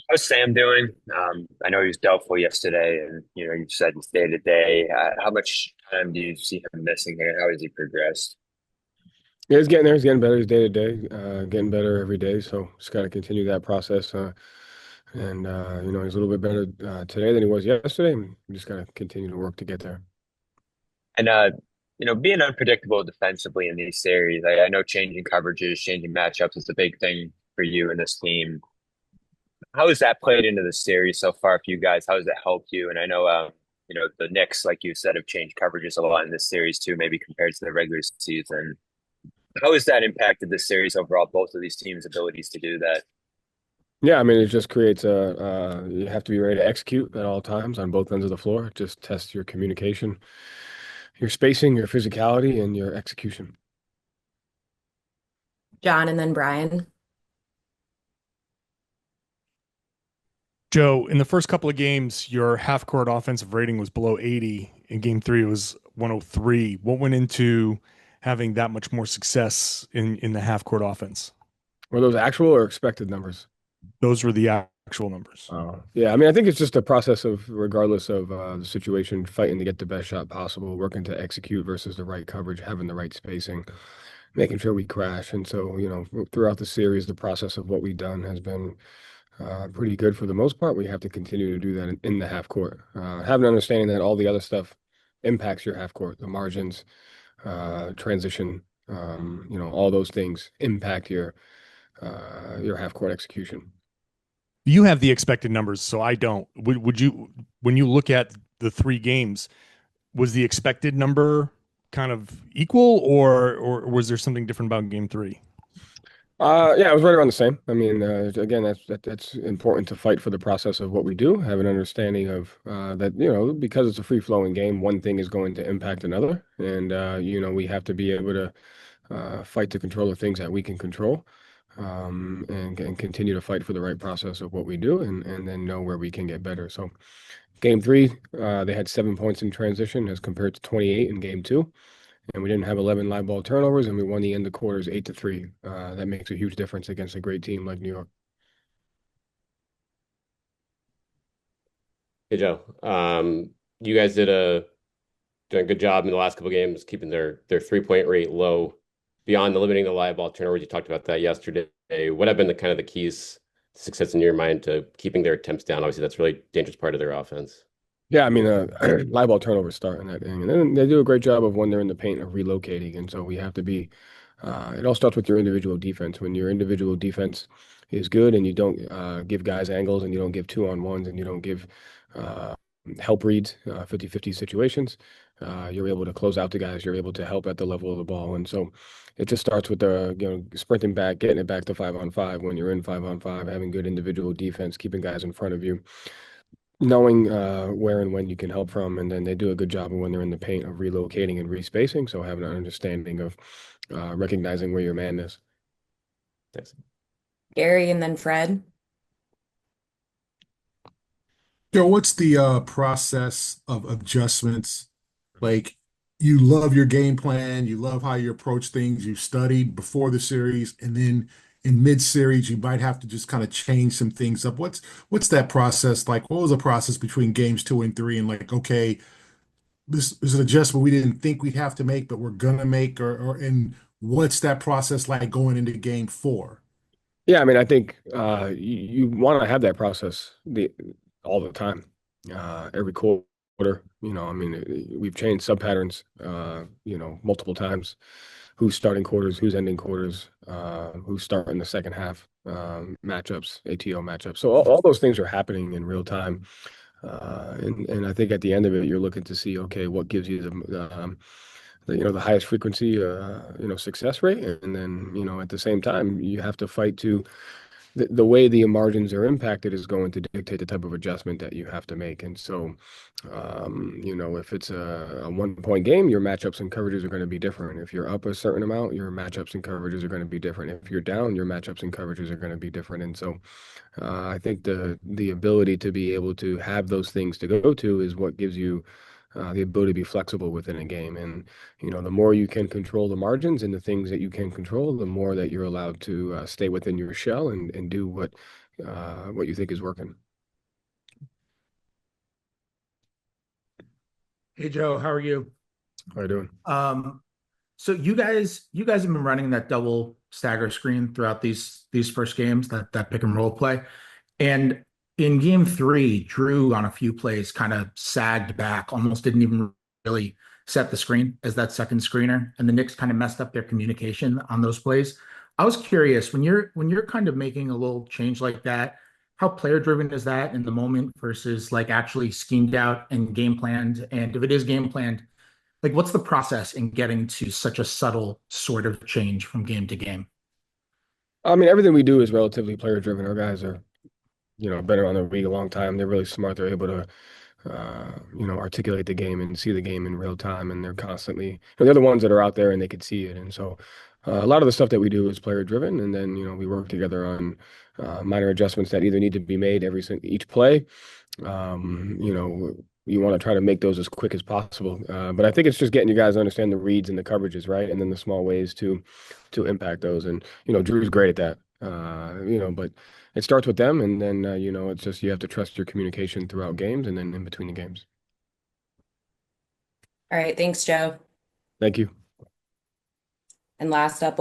How's Sam doing? I know he was doubtful yesterday, and you said it's day to day. How much time do you see him missing here? How has he progressed? Yeah, he's getting there. He's getting better. He's day to day, getting better every day. So just got to continue that process. And he's a little bit better today than he was yesterday. And we just got to continue to work to get there. And being unpredictable defensively in these series, I know changing coverages, changing matchups is a big thing for you and this team. How has that played into the series so far for you guys? How has that helped you? And I know, the Knicks, like you said, have changed coverages a lot in this series too, maybe compared to the regular season. How has that impacted the series overall, both of these teams' abilities to do that? Yeah, I mean, it just creates you have to be ready to execute at all times on both ends of the floor. It just tests your communication, your spacing, your physicality, and your execution. John and then Brian. Joe, in the first couple of games, your half court offensive rating was below 80. In game three, it was 103. What went into having that much more success in the half court offense? Were those actual or expected numbers? Those were the actual numbers. Yeah, I mean, I think it's just a process of, regardless of the situation, fighting to get the best shot possible, working to execute versus the right coverage, having the right spacing, making sure we crash. And so, throughout the series, the process of what we've done has been pretty good for the most part. We have to continue to do that in the half court. Have an understanding that all the other stuff impacts your half court, the margins, transition, all those things impact your half court execution. You have the expected numbers, so I don't. Would you, when you look at the three games, was the expected number kind of equal, or was there something different about game three? Yeah, it was right around the same. I mean, again, that's important to fight for the process of what we do, have an understanding of that, because it's a free-flowing game, one thing is going to impact another. And we have to be able to fight to control the things that we can control, and continue to fight for the right process of what we do, and then know where we can get better. So game three, they had 7 points in transition as compared to 28 in game two. And we didn't have 11 live ball turnovers, and we won the end of quarters 8-3. That makes a huge difference against a great team like New York. Hey Joe, you guys doing a good job in the last couple of games, keeping their 3 point rate low, beyond eliminating the live ball turnovers. You talked about that yesterday. What have been the kind of the keys to success in your mind to keeping their attempts down? Obviously, that's a really dangerous part of their offense. Yeah, I mean, live ball turnovers start in that thing, and then they do a great job of when they're in the paint of relocating. And so we have to be. It all starts with your individual defense. When your individual defense is good, and you don't give guys angles, and you don't give 2-on-1s, and you don't give uh, help reads, 50-50 situations, you're able to close out the guys. You're able to help at the level of the ball, and so it just starts with the sprinting back, getting it back to 5-on-5 when you're in 5-on-5, having good individual defense, keeping guys in front of you, knowing where and when you can help from, and then they do a good job of when they're in the paint of relocating and respacing. So having an understanding of recognizing where your man is. Thanks. Gary and then Fred. Yo, what's the process of adjustments? Like, you love your game plan, you love how you approach things, you studied before the series, and then in mid-series you might have to just kind of change some things up. What's that process like? What was the process between games two and three, and like, okay, this is an adjustment we didn't think we'd have to make, but we're gonna make, or and what's that process like going into game four? Yeah, I mean, I think you want to have that process all the time, every quarter. I mean, we've changed sub patterns, multiple times. Who's starting quarters, who's ending quarters, who's starting the second half, matchups, ATO matchups. So all those things are happening in real time. And I think at the end of it, you're looking to see, okay, what gives you the highest frequency, success rate. And then, at the same time, you have to fight to the way the margins are impacted is going to dictate the type of adjustment that you have to make. And so, if it's a 1 point game, your matchups and coverages are going to be different. If you're up a certain amount, your matchups and coverages are going to be different. If you're down, your matchups and coverages are going to be different. And so, I think the ability to be able to have those things to go to is what gives you the ability to be flexible within a game. And the more you can control the margins and the things that you can control, the more that you're allowed to stay within your shell and do what what you think is working. Hey Joe, how are you? How are you doing? So you guys have been running that double stagger screen throughout these first games, that pick and roll play. And in game three, Drew on a few plays kind of sagged back, almost didn't even really set the screen as that second screener. And the Knicks kind of messed up their communication on those plays. I was curious when you're kind of making a little change like that, how player driven is that in the moment versus like actually schemed out and game planned? And if it is game planned, like what's the process in getting to such a subtle sort of change from game to game? I mean, everything we do is relatively player driven. Our guys are, been around the league a long time. They're really smart. They're able to, articulate the game and see the game in real time. And they're constantly, they're the ones that are out there and they can see it. And so a lot of the stuff that we do is player driven. And then, we work together on minor adjustments that either need to be made each play. You want to try to make those as quick as possible. But I think it's just getting you guys to understand the reads and the coverages, right? And then the small ways to impact those. And, Drew's great at that. But it starts with them, and then it's just you have to trust your communication throughout games and then in between the games. All right, thanks, Joe. Thank you. And last up,